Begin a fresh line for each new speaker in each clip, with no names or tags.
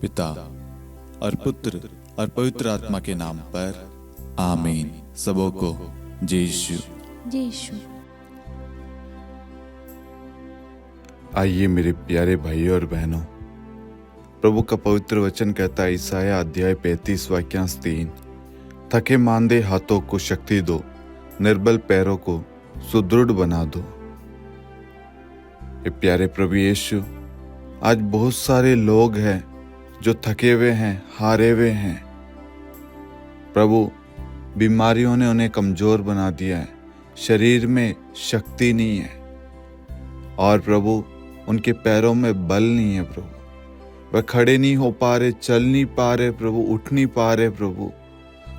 पिता और पुत्र और पवित्र आत्मा के नाम पर आमीन। सबों को जय यीशु।
जय यीशु।
आइए मेरे प्यारे भाइयों और बहनों, प्रभु का पवित्र वचन कहता है ईसाया अध्याय 35 वाक्यांश 3, थके मांदे हाथों को शक्ति दो, निर्बल पैरों को सुदृढ़ बना दो। ये प्यारे प्रभु यीशु, आज बहुत सारे लोग हैं जो थके हुए हैं, हारे हुए हैं। प्रभु, बीमारियों ने उन्हें कमजोर बना दिया है, शरीर में शक्ति नहीं है और प्रभु उनके पैरों में बल नहीं है। प्रभु वह खड़े नहीं हो पा रहे, चल नहीं पा रहे प्रभु, उठ नहीं पा रहे प्रभु,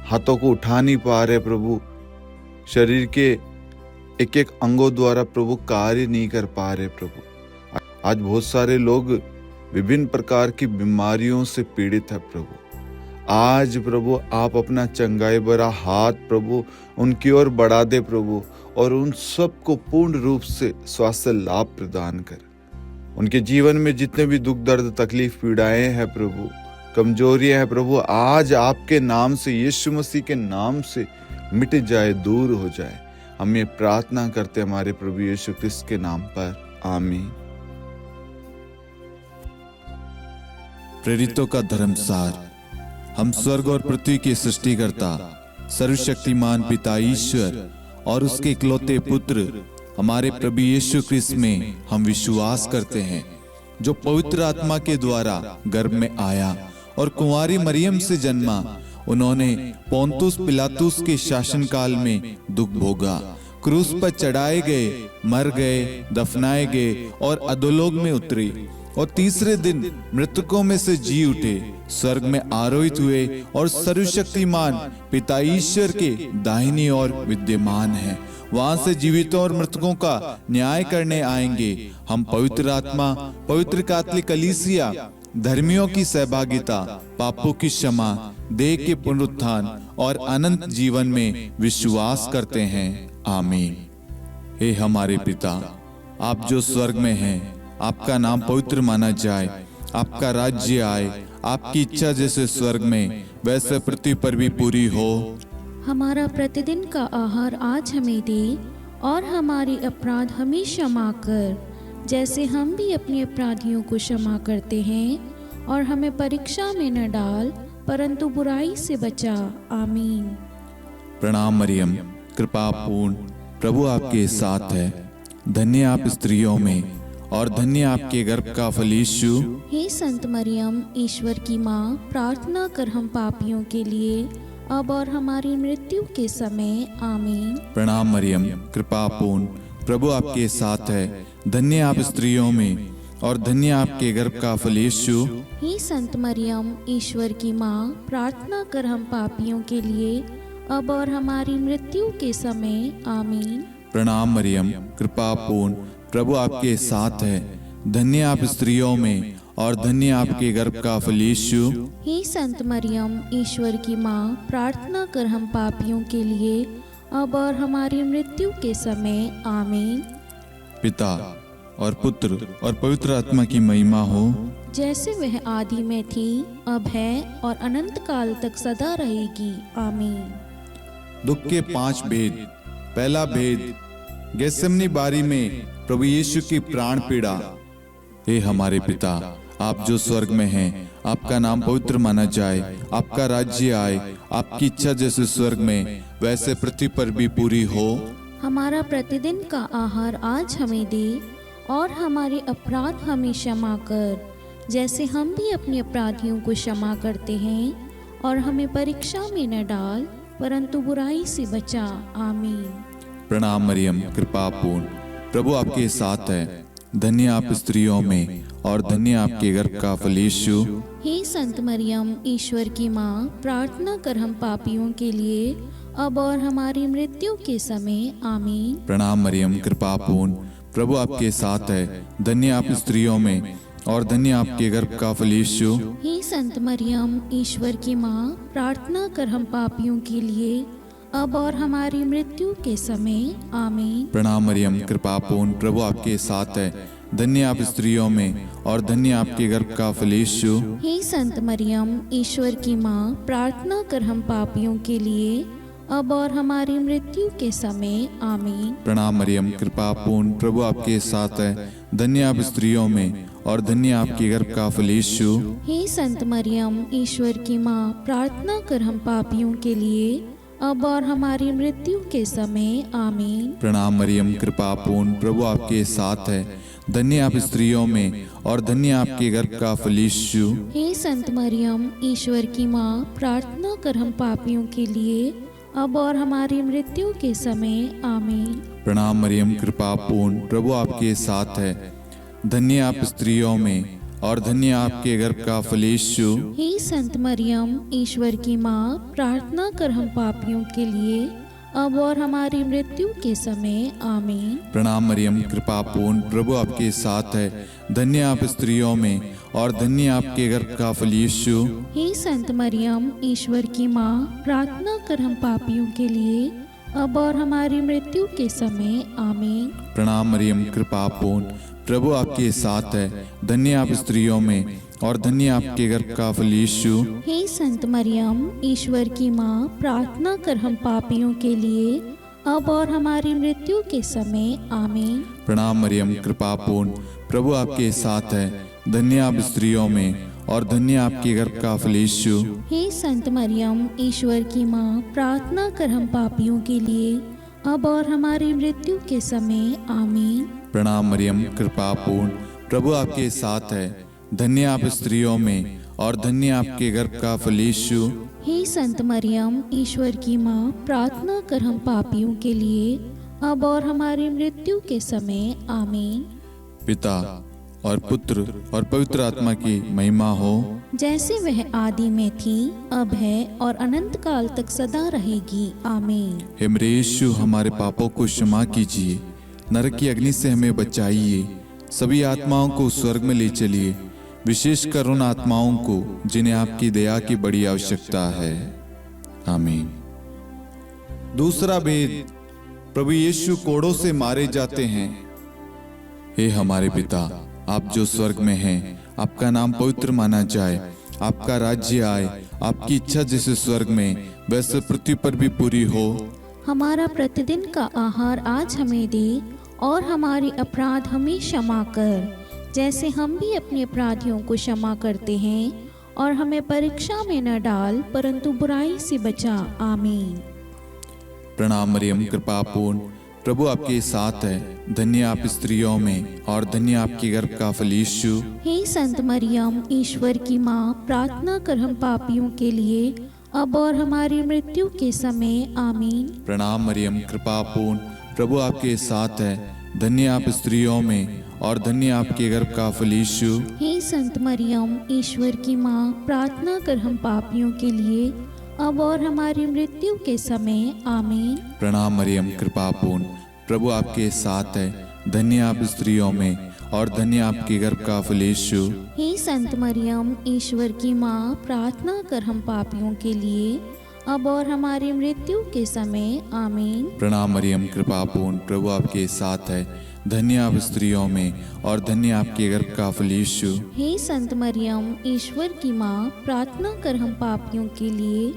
हाथों को उठा नहीं पा रहे प्रभु, शरीर के एक एक अंगों द्वारा प्रभु कार्य नहीं कर पा रहे प्रभु। आज बहुत सारे लोग विभिन्न प्रकार की बीमारियों से पीड़ित है प्रभु। आज प्रभु आप अपना चंगाई भरा हाथ प्रभु उनकी ओर बढ़ा दे प्रभु, और उन सबको पूर्ण रूप से स्वास्थ्य लाभ प्रदान कर। उनके जीवन में जितने भी दुख दर्द तकलीफ पीड़ाएं हैं प्रभु, कमजोरियां हैं प्रभु, आज आपके नाम से, यीशु मसीह के नाम से मिट जाए, दूर हो जाए। हम ये प्रार्थना करते हमारे प्रभु यीशु क्रिस्त के नाम पर, आमीन।
प्रेरितों का धर्मसार। हम स्वर्ग और पृथ्वी के सृष्टिकर्ता सर्वशक्तिमान पिता ईश्वर और उसके इकलौते पुत्र हमारे प्रभु यीशु क्रिस्त में हम विश्वास करते हैं, जो पवित्र आत्मा के द्वारा गर्भ में आया और कुंवारी मरियम से जन्मा। उन्होंने पोंतुस पिलातुस के शासनकाल में दुख भोगा, क्रूस पर चढ़ाए गए, मर गए, दफनाए गए और अधोलोक में उतरे और तीसरे दिन मृतकों में से जी उठे, स्वर्ग में आरोहित हुए और सर्वशक्तिमान पिता ईश्वर के दाहिनी ओर विद्यमान हैं। वहां से जीवितों और मृतकों का न्याय करने आएंगे। हम पवित्र आत्मा, पवित्र कैथोलिक कलीसिया, धर्मियों की सहभागिता, पापों की क्षमा, देह के पुनरुत्थान और अनंत जीवन में विश्वास करते हैं। आमीन। हे हमारे पिता, आप जो स्वर्ग में हैं, आपका नाम पवित्र माना जाए, आपका राज्य आए, आपकी इच्छा जैसे स्वर्ग में वैसे पृथ्वी पर भी पूरी हो।
हमारा प्रतिदिन का आहार आज हमें दे, और हमारे अपराध हमें क्षमा कर, जैसे हम भी अपने अपराधियों को क्षमा करते हैं, और हमें परीक्षा में न डाल, परंतु बुराई से बचा। आमीन।
प्रणाम मरियम, कृपा पूर्ण, प्रभु आपके साथ है। धन्य आप स्त्रियों में और धन्य आपके गर्भ का फल यीशु।
हे संत मरियम, ईश्वर की माँ, प्रार्थना कर हम पापियों के लिए, अब और हमारी मृत्यु के समय। आमीन।
प्रणाम मरियम, कृपा पूर्ण, प्रभु आपके साथ है। धन्य आप स्त्रियों में और धन्य आपके गर्भ का फल यीशु।
हे संत मरियम, ईश्वर की माँ, प्रार्थना कर हम पापियों के लिए, अब और हमारी मृत्यु के समय। आमीन।
प्रणाम मरियम, कृपा पूर्ण, प्रभु आपके साथ है। धन्य आप स्त्रियों में और धन्य आपके गर्भ का फल यीशु।
हे संत मरियम, ईश्वर की माँ, प्रार्थना कर हम पापियों के लिए, अब और हमारी मृत्यु के समय। आमीन।
पिता और पुत्र और पवित्र आत्मा की महिमा हो,
जैसे वह आदि में थी, अब है और अनंत काल तक सदा रहेगी। आमीन।
दुख के 5 भेद। पहला भेद, गेत्सेमनी बारी में प्रभु यीशु की प्राण पीड़ा। हे हमारे पिता, आप जो स्वर्ग में हैं, आपका नाम पवित्र माना जाए, आपका राज्य आए, आपकी इच्छा जैसे स्वर्ग में वैसे पृथ्वी पर भी पूरी हो।
हमारा प्रतिदिन का आहार आज हमें दे, और हमारे अपराध हमें क्षमा कर, जैसे हम भी अपने अपराधियों को क्षमा करते हैं, और हमें परीक्षा में न डाल, परंतु बुराई से बचा। आमीन।
प्रणाम मरियम, कृपा पूर्ण, प्रभु आपके साथ है। धन्य आप स्त्रियों में और धन्य आपके गर्भ का फल यीशु।
हे संत मरियम, ईश्वर की माँ, प्रार्थना कर हम पापियों के लिए, अब और हमारी मृत्यु के समय। आमीन।
प्रणाम मरियम, कृपा पूर्ण, प्रभु आपके साथ है। धन्य आप स्त्रियों में और धन्य आपके गर्भ का फल यीशु।
हे संत मरियम, ईश्वर की माँ, प्रार्थना कर हम पापियों के लिए, अब और हमारी मृत्यु के समय। आमीन।
प्रणाम मरियम, कृपा पूर्ण, प्रभु आपके साथ है। धन्य आप स्त्रियों में और धन्य आपके गर्भ का फल यीशु।
हे संत मरियम, ईश्वर की माँ, प्रार्थना कर हम पापियों के लिए, अब और हमारी मृत्यु के समय। आमीन।
प्रणाम मरियम, कृपा पूर्ण, प्रभु आपके साथ है। धन्य आप स्त्रियों में और धन्य आपके गर्भ का फल यीशु।
हे संत मरियम, ईश्वर की माँ, प्रार्थना कर हम पापियों के लिए, अब और हमारी मृत्यु के समय। आमीन।
प्रणाम मरियम, कृपा पूर्ण, प्रभु आपके साथ है। धन्य आप स्त्रियों में और धन्य आपके गर्भ का फल यीशु।
हे संत मरियम, ईश्वर की माँ, प्रार्थना कर हम पापियों के लिए, अब और हमारी मृत्यु के समय। आमीन।
प्रणाम मरियम, कृपा पूर्ण, प्रभु आपके साथ है। धन्य आप स्त्रियों में और धन्य आपके गर्भ का फल यीशु।
हे संत मरियम, ईश्वर की माँ, प्रार्थना कर हम पापियों के लिए, अब और हमारी मृत्यु के समय। आमीन।
प्रणाम मरियम, कृपा पूर्ण, प्रभु आपके साथ है। धन्य आप स्त्रियों में और धन्य आपके गर्भ का फल यीशु।
हे संत मरियम, ईश्वर की माँ, प्रार्थना कर हम पापियों के लिए, अब और हमारी मृत्यु के समय। आमीन।
प्रणाम मरियम, कृपा पूर्ण, प्रभु आपके साथ है। धन्य आप स्त्रियों में और धन्य आपके गर्भ का फल यीशु।
हे संत मरियम, ईश्वर की माँ, प्रार्थना कर हम पापियों के लिए, अब और हमारी मृत्यु के समय। आमीन।
प्रणाम मरियम, कृपा पूर्ण, प्रभु आपके साथ है। धन्य आप स्त्रियों में और धन्य आपके गर्भ का फल यीशु।
हे संत मरियम, ईश्वर की माँ, प्रार्थना कर हम पापियों के लिए, अब और हमारी मृत्यु के समय। आमीन।
प्रणाम मरियम, कृपा पूर्ण, प्रभु आपके साथ है। धन्य आप स्त्रियों में और धन्य आपके गर्भ का फल यीशु।
हे संत मरियम, ईश्वर की माँ, प्रार्थना कर हम पापियों के लिए, अब और हमारी मृत्यु के समय। आमीन।
पिता और पुत्र और पवित्र आत्मा की महिमा हो,
जैसे वह आदि में थी, अब है और अनंत काल तक सदा रहेगी। आमीन।
हे मेरे यीशु, हमारे पापों को क्षमा कीजिए, नरक की अग्नि से हमें बचाइए, सभी आत्माओं को स्वर्ग में ले चलिए, विशेषकर उन आत्माओं को जिन्हें आपकी दया की बड़ी आवश्यकता है। आमीन। दूसरा भेद, प्रभु यीशु कोड़ों से मारे जाते हैं। हे हमारे पिता, आप जो स्वर्ग में हैं, आपका नाम पवित्र माना जाए, आपका राज्य आए, आपकी इच्छा जैसे स्वर्ग में वैसे पृथ्वी पर भी पूरी हो।
हमारा प्रतिदिन का आहार आज हमें दे, और हमारे अपराध हमें क्षमा कर, जैसे हम भी अपने अपराधियों को क्षमा करते हैं, और हमें परीक्षा में न डाल, परंतु बुराई से बचा। आमीन।
प्रणाम मरियम, कृपा पूर्ण, प्रभु आपके साथ है। धन्य आप स्त्रियों में और धन्य आपके गर्भ का फल यीशु।
हे संत मरियम, ईश्वर की माँ, प्रार्थना कर हम पापियों के लिए, अब और हमारी मृत्यु के समय। आमीन।
प्रणाम मरियम, कृपा पूर्ण, प्रभु आपके साथ है। धन्य आप स्त्रियों में और धन्य आपके गर्भ का फल यीशु।
हे संत मरियम, ईश्वर की माँ, प्रार्थना कर हम पापियों के लिए, अब और हमारी मृत्यु के समय। आमीन।
प्रणाम मरियम, कृपा पूर्ण, प्रभु आपके साथ है। धन्य आप स्त्रियों में और धन्य आपके गर्भ का फल यीशु।
हे संत मरियम, ईश्वर की माँ, प्रार्थना कर हम पापियों के लिए, अब और हमारी मृत्यु के समय। आमीन।
प्रणाम मरियम, कृपा पूर्ण, प्रभु आपके साथ है। धन्य आप स्त्रियों में और धन्य आपके गर्भ का फल यीशु।
हे संत मरियम, ईश्वर की माँ, प्रार्थना कर हम पापियों के लिए,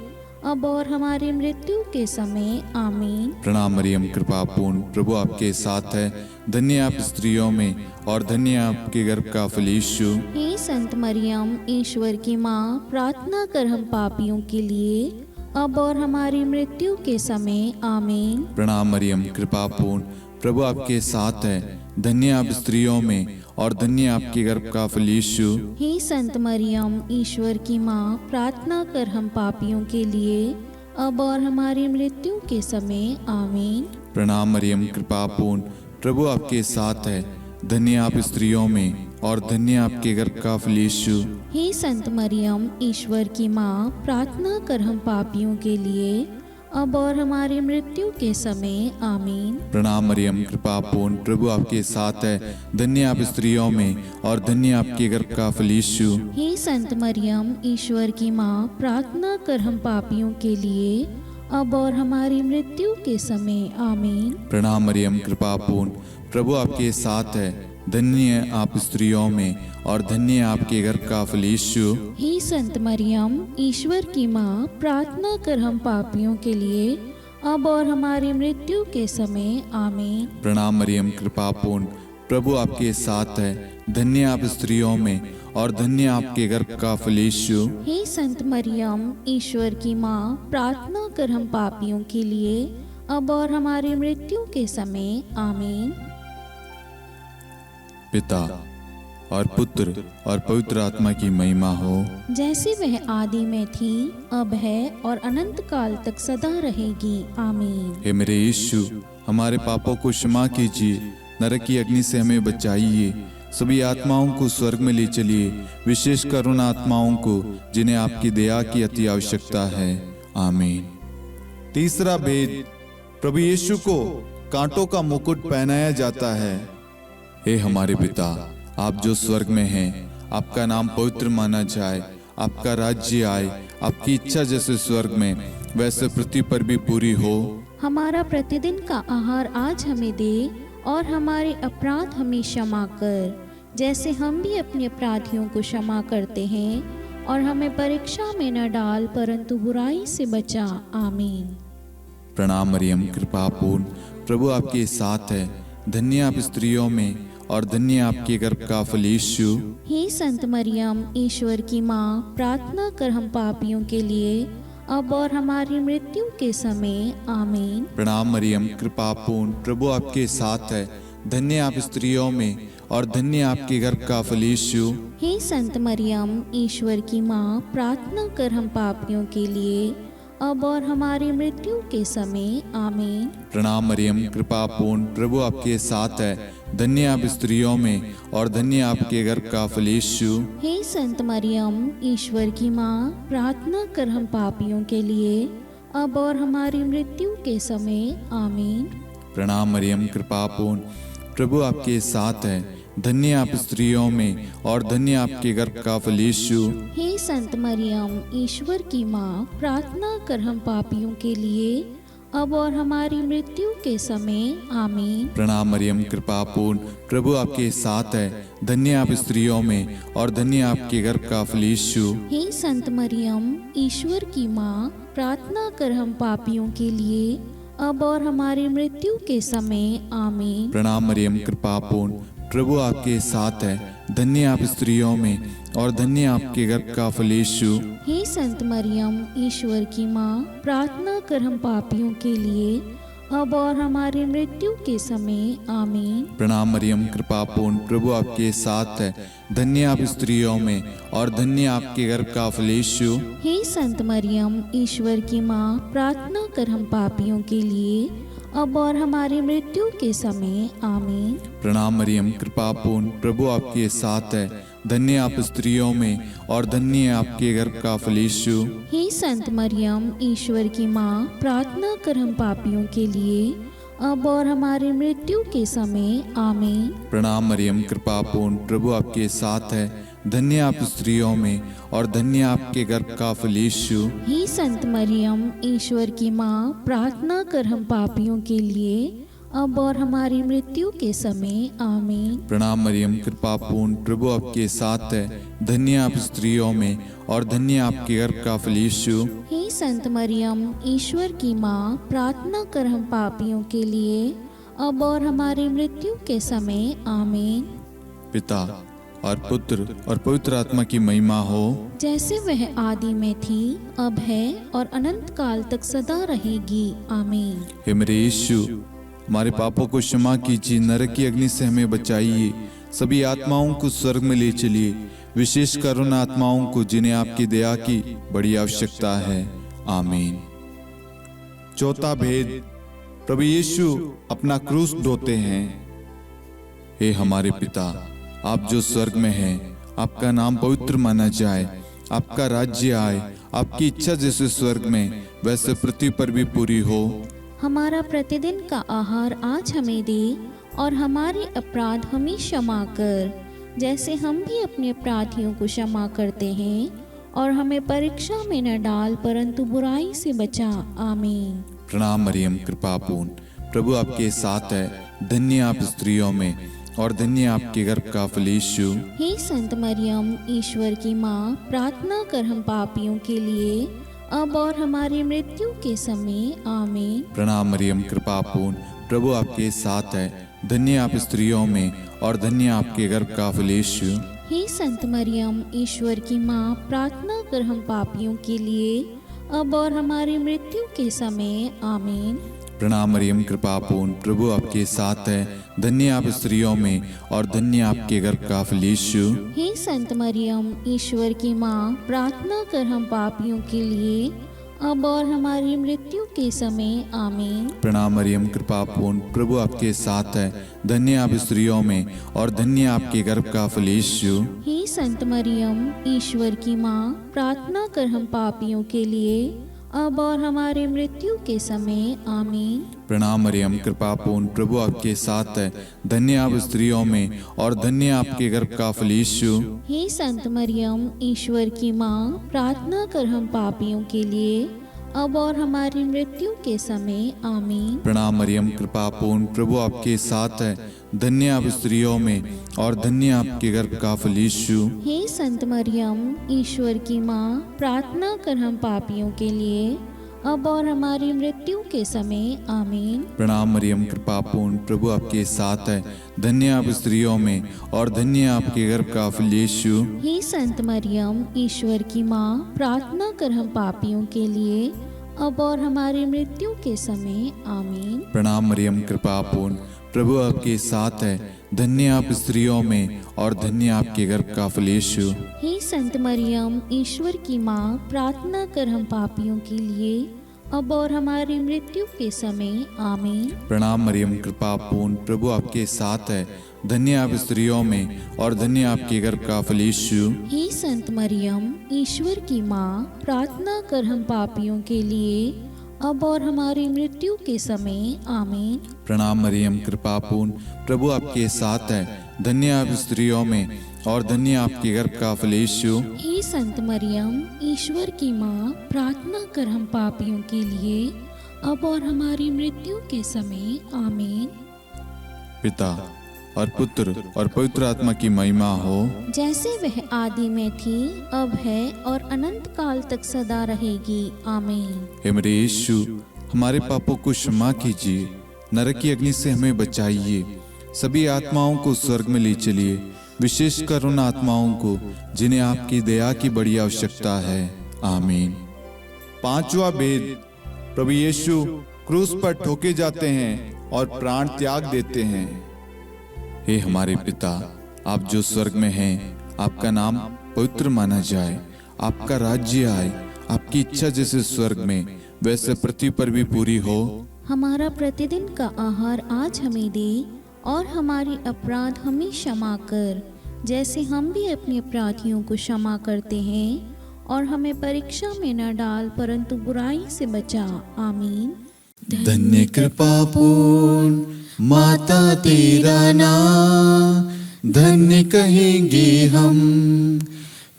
अब और हमारी मृत्यु के समय। आमीन।
प्रणाम मरियम, कृपा पूर्ण, प्रभु आपके साथ है। धन्य आप स्त्रियों में और धन्य आपके गर्भ का फल यीशु।
हे संत मरियम, ईश्वर की माँ, प्रार्थना कर हम पापियों के लिए, अब और हमारी मृत्यु के समय। आमीन।
प्रणाम मरियम, कृपा पूर्ण, प्रभु आपके साथ है। धन्य आप स्त्रियों में और धन्य आपके गर्भ का फल यीशु।
हे संत मरियम, ईश्वर की माँ, प्रार्थना कर हम पापियों के लिए, अब और हमारी मृत्यु के समय। आमीन।
प्रणाम मरियम, कृपा पूर्ण, प्रभु आपके साथ है। धन्य आप स्त्रियों में और धन्य आपके गर्भ का फल यीशु।
हे संत मरियम, ईश्वर की माँ, प्रार्थना कर हम पापियों के लिए, अब और हमारी मृत्यु के समय। आमीन।
प्रणाम मरियम, कृपा पूर्ण, प्रभु आपके साथ है। धन्य आप स्त्रियों में और धन्य आपके गर्भ का फल यीशु।
हे संत मरियम, ईश्वर की माँ, प्रार्थना कर हम पापियों के लिए, अब और हमारी मृत्यु के समय आमीन।
प्रणाम मरियम, कृपा पूर्ण, प्रभु आपके साथ है। धन्य आप स्त्रियों में और धन्य आपके गर्भ का फल यीशु।
हे संत मरियम, ईश्वर की माँ, प्रार्थना कर हम पापियों के लिए अब और हमारी मृत्यु के समय आमीन।
प्रणाम मरियम, कृपा पूर्ण, प्रभु आपके साथ है। धन्य आप स्त्रियों में और धन्य आपके गर्भ का फल यीशु।
हे संत मरियम, ईश्वर की माँ, प्रार्थना कर हम पापियों के लिए अब और हमारी मृत्यु के समय आमीन।
पिता और पुत्र और पवित्र आत्मा की महिमा हो,
जैसे वह आदि में थी, अब है और अनंत काल तक सदा रहेगी आमीन।
हे मेरे यीशु, हमारे पापों को क्षमा कीजिए, नरक की अग्नि से हमें बचाइए, सभी आत्माओं को स्वर्ग में ले चलिए, विशेषकर उन आत्माओं को जिन्हें आपकी दया की अति आवश्यकता है आमीन। तीसरा भेद, प्रभु यीशु को कांटों का मुकुट पहनाया जाता है। हे हमारे पिता, आप जो स्वर्ग में हैं, आपका नाम पवित्र माना जाए, आपका राज्य आए, आपकी इच्छा जैसे स्वर्ग में वैसे पृथ्वी पर भी पूरी हो।
हमारा प्रतिदिन का आहार आज हमें दे और हमारे अपराध हमें क्षमा कर, जैसे हम भी अपने अपराधियों को क्षमा करते हैं, और हमें परीक्षा में न डाल परंतु बुराई से बचा आमीन।
प्रणाम मरियम, कृपा पूर्ण, प्रभु आपके साथ है। धन्य आप स्त्रियों में और धन्य आपके गर्भ का फल यीशु।
हे संत मरियम, ईश्वर की माँ, प्रार्थना कर हम पापियों के लिए अब और हमारी मृत्यु के समय आमीन।
प्रणाम मरियम, कृपा पूर्ण, प्रभु आपके साथ है। धन्य आप स्त्रियों में और धन्य आपके गर्भ का फल यीशु।
हे संत मरियम, ईश्वर की माँ, प्रार्थना कर हम पापियों के लिए अब और हमारी मृत्यु के समय आमीन।
प्रणाम मरियम, कृपा पूर्ण, प्रभु आपके साथ है। धन्य आप स्त्रियों में और धन्य आपके गर्भ का फल यीशु।
हे संत मरियम, ईश्वर की माँ, प्रार्थना कर हम पापियों के लिए अब और हमारी मृत्यु के समय आमीन।
प्रणाम मरियम, कृपा पूर्ण, प्रभु आपके साथ है। धन्य आप स्त्रियों में और धन्य आपके गर्भ का फल यीशु।
हे संत मरियम, ईश्वर की माँ, प्रार्थना कर हम पापियों के लिए अब और हमारी मृत्यु के समय आमीन।
प्रणाम मरियम, कृपा पूर्ण, प्रभु आपके साथ है। धन्य आप स्त्रियों में और धन्य आपके गर्भ का फल यीशु।
हे संत मरियम, ईश्वर की माँ, प्रार्थना कर हम पापियों के लिए अब और हमारी मृत्यु के समय आमीन।
प्रणाम मरियम, कृपा पूर्ण, प्रभु आपके साथ है। धन्य आप स्त्रियों में और धन्य आपके गर्भ का फल यीशु।
हे संत मरियम, ईश्वर की माँ, प्रार्थना कर हम पापियों के लिए अब और हमारी मृत्यु के समय आमीन।
प्रणाम मरियम, कृपा पूर्ण, प्रभु आपके साथ है। धन्य आप स्त्रियों में और धन्य आपके गर्भ का फल यीशु।
हे संत मरियम, ईश्वर की माँ, प्रार्थना कर हम पापियों के लिए अब और हमारी मृत्यु के समय आमीन।
प्रणाम मरियम, कृपा पूर्ण, प्रभु आपके साथ है। धन्य आप स्त्रियों में और धन्य आपके गर्भ का फल यीशु।
हे संत मरियम, ईश्वर की माँ, प्रार्थना कर हम पापियों के लिए अब और हमारी मृत्यु के समय आमीन।
प्रणाम मरियम, कृपा पूर्ण, प्रभु आपके साथ है। धन्य आप स्त्रियों में और धन्य आपके गर्भ का फल यीशु।
हे संत मरियम, ईश्वर की माँ, प्रार्थना कर हम पापियों के लिए अब और हमारी मृत्यु के समय आमीन।
प्रणाम मरियम, कृपा पूर्ण, प्रभु आपके साथ है। धन्य आप स्त्रियों में और धन्य आपके गर्भ का फल यीशु।
हे संत मरियम, ईश्वर की माँ, प्रार्थना कर हम पापियों के लिए अब और हमारी मृत्यु के समय आमीन।
पिता और पुत्र और पवित्र आत्मा की महिमा हो,
जैसे वह आदि में थी, अब है और अनंत काल तक सदा रहेगी आमीन।
हे मेरे यीशु, हमारे पापों को क्षमा कीजिए, नरक की अग्नि से हमें बचाइए, सभी आत्माओं को स्वर्ग में ले चलिए, विशेषकर उन आत्माओं को जिन्हें आपकी दया की बड़ी आवश्यकता है आमीन। चौथा भेद, प्रभु यीशु अपना क्रूस ढोते हैं। हे हमारे पिता, आप जो स्वर्ग में हैं, आपका नाम पवित्र माना जाए, आपका राज्य आए, आपकी इच्छा जैसे स्वर्ग में वैसे पृथ्वी पर भी पूरी हो।
हमारा प्रतिदिन का आहार आज हमें दे और हमारे अपराध हमें क्षमा कर, जैसे हम भी अपने अपराधियों को क्षमा करते हैं, और हमें परीक्षा में न डाल परंतु बुराई से बचा। आमीन।
प्रणाम मरियम, कृपा पूर्ण, प्रभु आपके साथ है। धन्य आप स्त्रियों में और धन्य आपके गर्भ का फल यीशु।
हे संत मरियम, ईश्वर की माँ, प्रार्थना कर हम पापियों के लिए अब और हमारी मृत्यु के समय। आमीन।
प्रणाम मरियम, कृपा पूर्ण, प्रभु आपके साथ है। धन्य आप स्त्रियों में और धन्य आपके गर्भ का फल यीशु।
हे संत मरियम, ईश्वर की माँ, प्रार्थना कर हम पापियों के लिए अब और हमारी मृत्यु के समय। आमीन।
प्रणाम मरियम, कृपा पूर्ण, प्रभु आपके साथ है। धन्य आप स्त्रियों में और धन्य आपके गर्भ का फल यीशु।
हे संत मरियम, ईश्वर की माँ, प्रार्थना कर हम पापियों के लिए अब और हमारी मृत्यु के समय। आमीन।
प्रणाम मरियम, कृपा पूर्ण, प्रभु आपके साथ है। धन्य आप स्त्रियों में और धन्य आपके गर्भ का फल यीशु।
हे संत मरियम, ईश्वर की माँ, प्रार्थना कर हम पापियों के लिए अब और हमारी मृत्यु के समय। आमीन।
प्रणाम मरियम, कृपा पूर्ण, प्रभु आपके साथ है। धन्य आप स्त्रियों में और धन्य आपके गर्भ का फल यीशु।
हे संत मरियम, ईश्वर की माँ, प्रार्थना कर हम पापियों के लिए अब और हमारी मृत्यु के समय। आमीन।
प्रणाम मरियम, कृपा पूर्ण, प्रभु आपके साथ है। धन्य आप स्त्रियों में और धन्य आपके गर्भ का फल यीशु।
हे संत मरियम, ईश्वर की माँ, प्रार्थना कर हम पापियों के लिए अब और हमारी मृत्यु के समय। आमीन।
प्रणाम मरियम, कृपा पूर्ण, प्रभु आपके साथ है। धन्य आप स्त्रियों में और धन्य आपके गर्भ का फल यीशु।
हे संत मरियम, ईश्वर की माँ, प्रार्थना कर हम पापियों के लिए अब और हमारी मृत्यु के समय। आमीन।
प्रणाम मरियम, कृपा पूर्ण, प्रभु आपके साथ है। धन्य आप स्त्रियों में और धन्य आपके गर्भ का फल यीशु।
हे संत मरियम, ईश्वर की माँ, प्रार्थना कर हम पापियों के लिए अब और हमारी मृत्यु के समय। आमीन।
प्रणाम मरियम, कृपा पूर्ण, प्रभु आपके साथ है। धन्य आप स्त्रियों में और धन्य आपके गर्भ का फल यीशु।
हे संत मरियम, ईश्वर की माँ, प्रार्थना कर हम पापियों के लिए अब और हमारी मृत्यु के समय। आमीन।
प्रणाम मरियम, कृपा पूर्ण, प्रभु आपके साथ है। धन्य आप स्त्रियों में और धन्य आपके गर्भ का फल यीशु।
हे संत मरियम, ईश्वर की माँ, प्रार्थना कर हम पापियों के लिए अब और हमारी मृत्यु के समय। आमीन।
पिता और पुत्र और पवित्र आत्मा की महिमा हो,
जैसे वह आदि में थी, अब है और अनंत काल तक सदा रहेगी। आमीन।
हे मेरे यीशु, हमारे पापों को क्षमा कीजिए, नरक की अग्नि से हमें बचाइए, सभी आत्माओं को स्वर्ग में ले चलिए, विशेषकर उन आत्माओं को जिन्हें आपकी दया की बड़ी आवश्यकता है। आमीन। पांचवा भेद, प्रभु यीशु क्रूस पर ठोके जाते हैं और प्राण त्याग देते हैं। हे हमारे पिता, आप जो स्वर्ग में हैं, आपका नाम पवित्र माना जाए, आपका राज्य आए, आपकी इच्छा जैसे स्वर्ग में वैसे पृथ्वी पर भी पूरी हो।
हमारा प्रतिदिन का आहार आज हमें दे और हमारी अपराध हमें क्षमा कर, जैसे हम भी अपने अपराधियों को क्षमा करते हैं, और हमें परीक्षा में न डाल परंतु बुराई से बचा। आमीन।
धन्य कृपा पूर्ण माता तेरा नाम, धन्य कहेंगे हम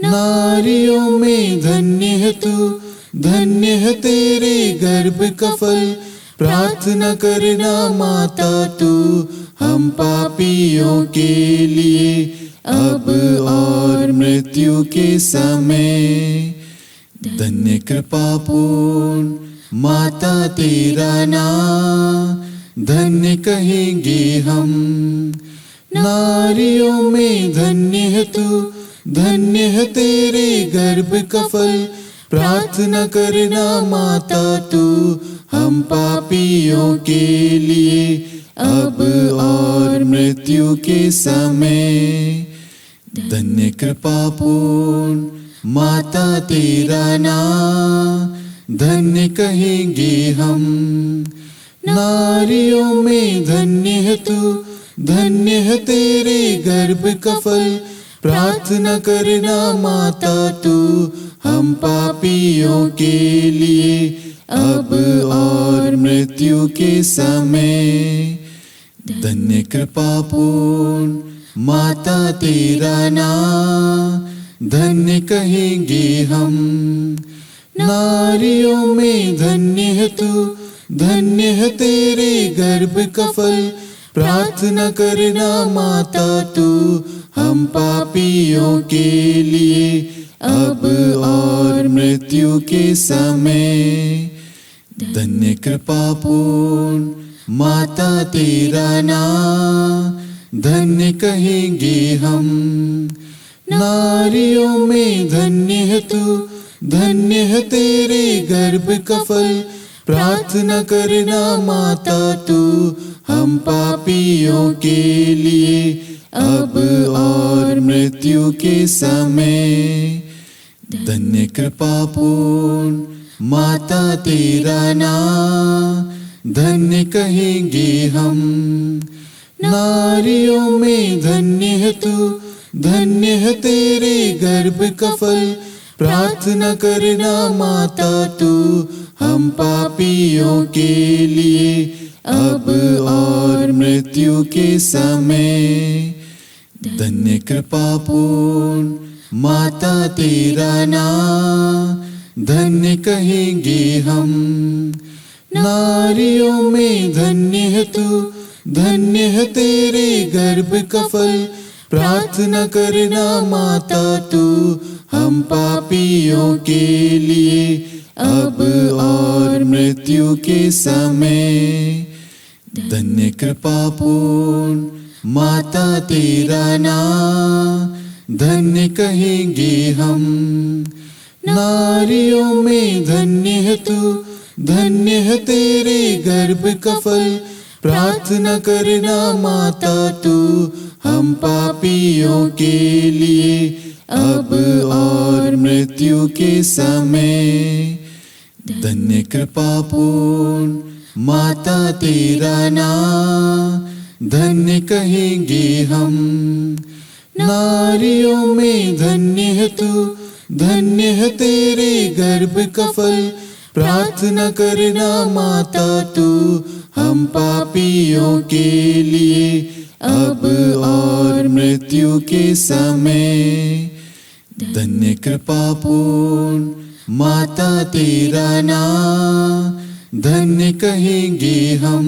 नारियों में। धन्य है तू, धन्य है तेरे गर्भ का फल। प्रार्थना करना माता तू हम पापियों के लिए, अब और मृत्यु के समय। धन्य कृपा पूर्ण माता तेरा नाम, धन्य कहेंगे हम नारियों में। धन्य है तू, धन्य है तेरे गर्भ का फल। प्रार्थना करना माता तू हम पापियों के लिए, अब और मृत्यु के समय। धन्य कृपा पूर्ण माता तेरा नाम, धन्य कहेंगे हम नारियों में। धन्य है तू, धन्य है तेरे गर्भ का फल। प्रार्थना करना माता तू हम पापियों के लिए, अब और मृत्यु के समय। धन्य कृपा पूर्ण माता तेरा नाम, धन्य कहेंगे हम। नारियों में धन्य है तू, धन्य है तेरे गर्भ का फल। प्रार्थना करना माता तू हम पापियों के लिए, अब और मृत्यु के समय। धन्य कृपा पूर्ण माता तेरा नाम, धन्य कहेंगे हम। नारियों में धन्य है तू, धन्य है तेरे गर्भ का फल। प्रार्थना करना माता तू हम पापियों के लिए, अब और मृत्यु के समय। धन्य कृपा पूर्ण माता तेरा नाम, धन्य कहेंगे हम। नारियों में धन्य है तू, धन्य है तेरे गर्भ का फल। प्रार्थना करना माता तू हम पापियों के लिए, अब और मृत्यु के समय। धन्य कृपा पूर्ण माता तेरा नाम, धन्य कहेंगे हम। नारियों में धन्य है तू, धन्य है तेरे गर्भ का फल। प्रार्थना करना माता तू हम पापियों के लिए, अब और मृत्यु के समय। धन्य कृपा पूर्ण माता तेरा नाम, धन्य कहेंगे हम। नारियों में धन्य है तू, धन्य है तेरे गर्भ का फल। प्रार्थना करना माता तू हम पापियों के लिए, अब और मृत्यु के समय। धन्य कृपा पूर्ण माता तेरा नाम, धन्य कहेंगे हम। नारियों में धन्य है तू, धन्य है तेरे गर्भ का फल। प्रार्थना करना माता तू हम पापियों के लिए, अब और मृत्यु के समय। धन्य कृपा पूर्ण माता तेरा नाम, धन्य कहेंगे हम।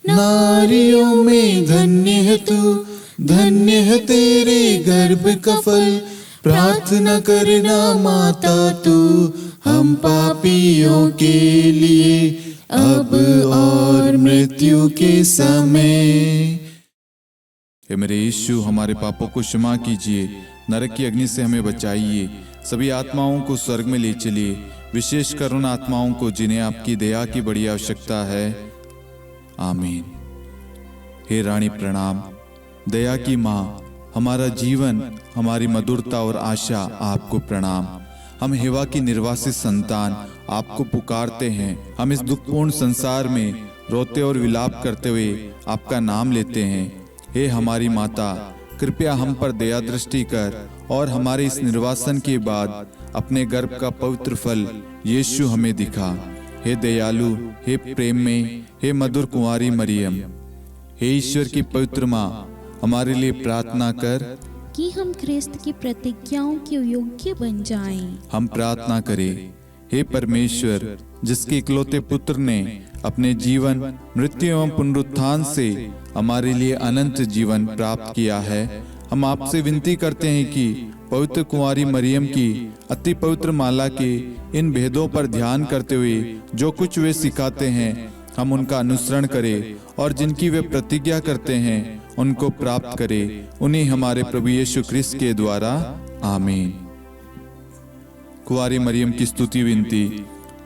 नारियों में धन्य है तू, धन्य है तेरे गर्भ का फल। प्रार्थना करना माता तू हम पापियों के लिए, अब और मृत्यु के समय। हे मेरे यीशु, हमारे पापों को क्षमा कीजिए, नरक की अग्नि से हमें बचाइए, सभी आत्माओं को स्वर्ग में ले चलिए, विशेषकर उन आत्माओं को जिन्हें आपकी दया की बड़ी आवश्यकता है। आमीन। हे रानी प्रणाम, दया की माँ, हमारा जीवन, हमारी मधुरता और आशा आपको प्रणाम। हम हेवा की निर्वासित संतान आपको पुकारते हैं। हम इस दुखपूर्ण संसार में रोते और विलाप करते हुए आपका नाम लेते हैं। हे हमारी माता, कृपया हम पर दया दृष्टि कर और हमारे इस निर्वासन के बाद अपने गर्भ का पवित्र फल यीशु हमें दिखा। हे दयालु, हे प्रेम में, हे मधुर कुंवारी मरियम, हे ईश्वर की पवित्र माँ, हमारे लिए प्रार्थना कर
कि हम ख्रिस्त की प्रतिज्ञाओं के योग्य बन जाएं।
हम प्रार्थना करें। हे परमेश्वर, जिसके इकलौते पुत्र ने अपने जीवन, मृत्यु एवं पुनरुत्थान से हमारे लिए अनंत जीवन प्राप्त किया है, हम आपसे विनती करते हैं कि पवित्र कुंवारी मरियम की अति पवित्र माला के इन भेदों पर ध्यान करते हुए जो कुछ वे सिखाते हैं, हम उनका अनुसरण करें और जिनकी वे प्रतिज्ञा करते हैं उनको प्राप्त करें। उन्हीं हमारे प्रभु यीशु ख्रिस्त के द्वारा। आमीन। कुंवारी मरियम की स्तुति विनती।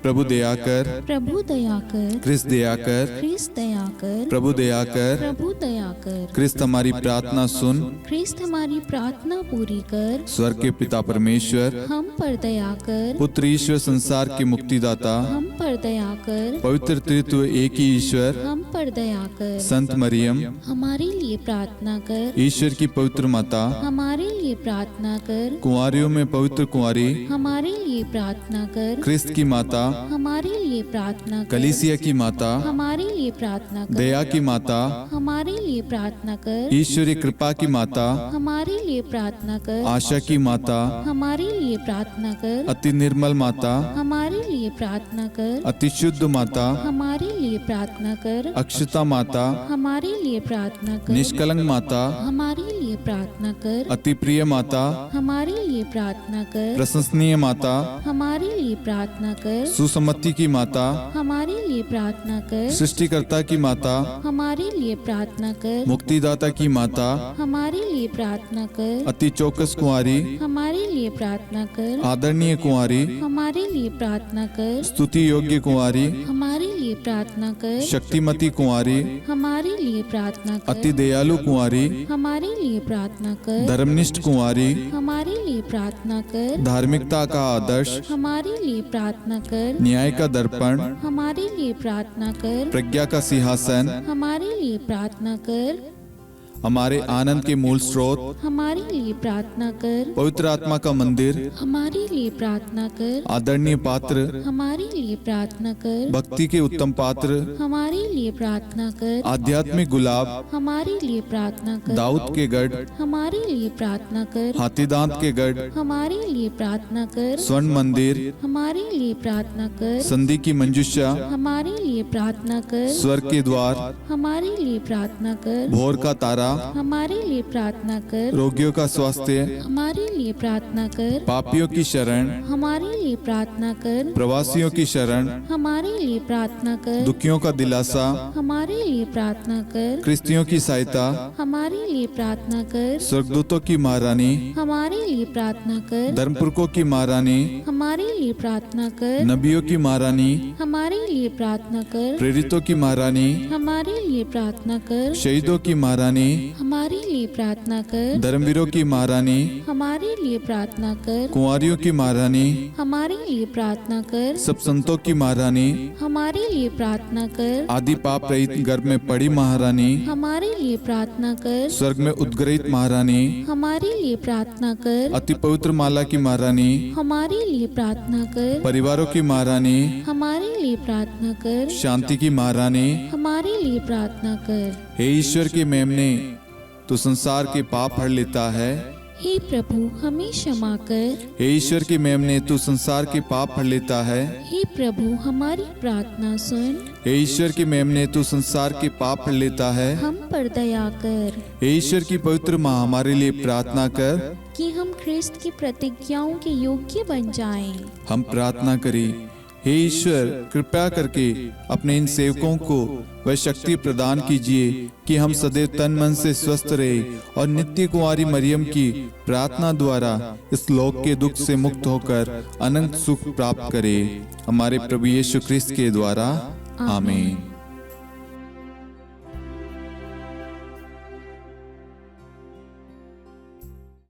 प्रभु दया कर,
प्रभु दया कर,
ख्रिस्त दया कर,
ख्रिस्त दया कर,
प्रभु दया कर,
प्रभु दया कर,
ख्रिस्त हमारी प्रार्थना सुन,
ख्रिस्त हमारी प्रार्थना पूरी कर,
स्वर्ग के पिता परमेश्वर,
हम पर दया कर,
पुत्र ईश्वर संसार के मुक्तिदाता,
हम पर दया कर,
पवित्र त्रित्व एक ही ईश्वर,
हम पर दया कर।
संत मरियम,
हमारे लिए प्रार्थना कर।
ईश्वर की पवित्र माता,
हमारे लिए प्रार्थना कर।
कुंवारियों में पवित्र कुंवारी,
हमारे लिए प्रार्थना कर।
क्रिस्त की माता,
हमारे लिए प्रार्थना कर।
कलीसिया की माता,
हमारे लिए प्रार्थना कर।
दया की माता,
हमारे लिए प्रार्थना कर।
ईश्वरी कृपा की माता,
हमारे लिए प्रार्थना कर।
आशा की माता,
हमारे लिए प्रार्थना कर।
अति निर्मल माता,
हमारे लिए प्रार्थना कर।
अति शुद्ध माता,
हमारे लिए प्रार्थना कर।
अक्षता माता,
हमारे लिए प्रार्थना कर।
निष्कलंक माता,
हमारे लिए प्रार्थना कर।
अति प्रिय माता,
हमारे लिए प्रार्थना कर।
प्रशंसनीय माता,
हमारे लिए प्रार्थना कर।
सुसम्मति की माता,
हमारे लिए प्रार्थना कर।
सृष्टिकर्ता की माता,
हमारे लिए प्रार्थना कर।
मुक्तिदाता की माता,
हमारे लिए प्रार्थना कर।
अति चौकस कुंवारी,
हमारे लिए प्रार्थना कर।
आदरणीय कुंवारी,
हमारे लिए प्रार्थना कर।
स्तुति योग्य कुंवारी,
हमारे लिए प्रार्थना कर।
शक्तिमती कुंवारी,
हमारे लिए प्रार्थना कर।
अति दयालु कुंवारी,
हमारे लिए प्रार्थना कर।
धर्मनिष्ठ कुंवारी,
हमारे लिए प्रार्थना कर।
धार्मिकता का आदर्श,
हमारे लिए प्रार्थना कर।
न्याय का दर्पण,
हमारे लिए प्रार्थना कर।
प्रज्ञा का सिंहासन,
हमारे लिए प्रार्थना कर।
हमारे आनंद के मूल स्रोत,
हमारे लिए प्रार्थना कर।
पवित्र आत्मा का मंदिर,
हमारे लिए प्रार्थना कर।
आदरणीय पात्र,
हमारे लिए प्रार्थना कर।
भक्ति के उत्तम पात्र,
हमारे लिए प्रार्थना कर।
आध्यात्मिक गुलाब,
हमारे लिए प्रार्थना कर।
दाऊद के गढ़,
हमारे लिए प्रार्थना कर।
हाथीदांत के गढ़,
हमारे लिए प्रार्थना कर।
स्वर्ण मंदिर,
हमारे लिए प्रार्थना कर।
संधि की मंजुषा,
हमारे लिए प्रार्थना कर।
स्वर्ग के द्वार,
हमारे लिए प्रार्थना कर।
भोर का तारा,
हमारे लिए प्रार्थना कर।
रोगियों का स्वास्थ्य,
हमारे लिए प्रार्थना कर।
पापियों की शरण,
हमारे लिए प्रार्थना कर।
प्रवासियों की शरण,
हमारे लिए प्रार्थना कर।
दुखियों का दिलासा,
हमारे लिए प्रार्थना कर।
क्रिस्तियों की सहायता,
हमारे लिए प्रार्थना कर।
स्वर्गदूतों की महारानी,
हमारे लिए प्रार्थना कर।
धर्मपुरखों की महारानी,
हमारे लिए प्रार्थना कर।
नबियों की महारानी,
हमारे लिए प्रार्थना कर।
प्रेरितों की महारानी,
हमारे लिए प्रार्थना कर।
शहीदों की महारानी,
हमारे लिए प्रार्थना कर।
धर्मवीरों की महारानी,
हमारे लिए प्रार्थना कर।
कुंवारियों की महारानी,
हमारे लिए प्रार्थना कर।
सब संतों की महारानी,
हमारे लिए प्रार्थना कर।
आदि पाप रहित गर्भ में पड़ी महारानी,
हमारे लिए प्रार्थना कर।
स्वर्ग में उद्गृहित महारानी,
हमारे लिए प्रार्थना कर।
अति पवित्र माला की महारानी,
हमारे लिए प्रार्थना कर।
परिवारों की महारानी,
हमारे लिए प्रार्थना कर।
शांति की महारानी,
हमारे लिए प्रार्थना कर।
हे ईश्वर के मेमने, तो संसार के पाप हर लेता है।
हे प्रभु हमें क्षमा कर।
हे ईश्वर के मेमने, तू संसार के पाप हर लेता है।
हे प्रभु हमारी प्रार्थना सुन।
हे ईश्वर के मेमने, तू संसार के पाप हर लेता है।
हम पर दया कर
हे ईश्वर की पवित्र माँ, हमारे लिए प्रार्थना कर।
कि हम ख्रिस्त की प्रतिज्ञाओं के योग्य बन जाएं।
हम प्रार्थना करें। हे ईश्वर, कृपया करके अपने इन सेवकों को वह शक्ति प्रदान कीजिए कि हम सदैव तन मन से स्वस्थ रहे और नित्य कुंवारी मरियम की प्रार्थना द्वारा इस लोक के दुख से मुक्त होकर अनंत सुख प्राप्त करें। हमारे प्रभु यीशु ख्रिस्त के द्वारा, आमीन।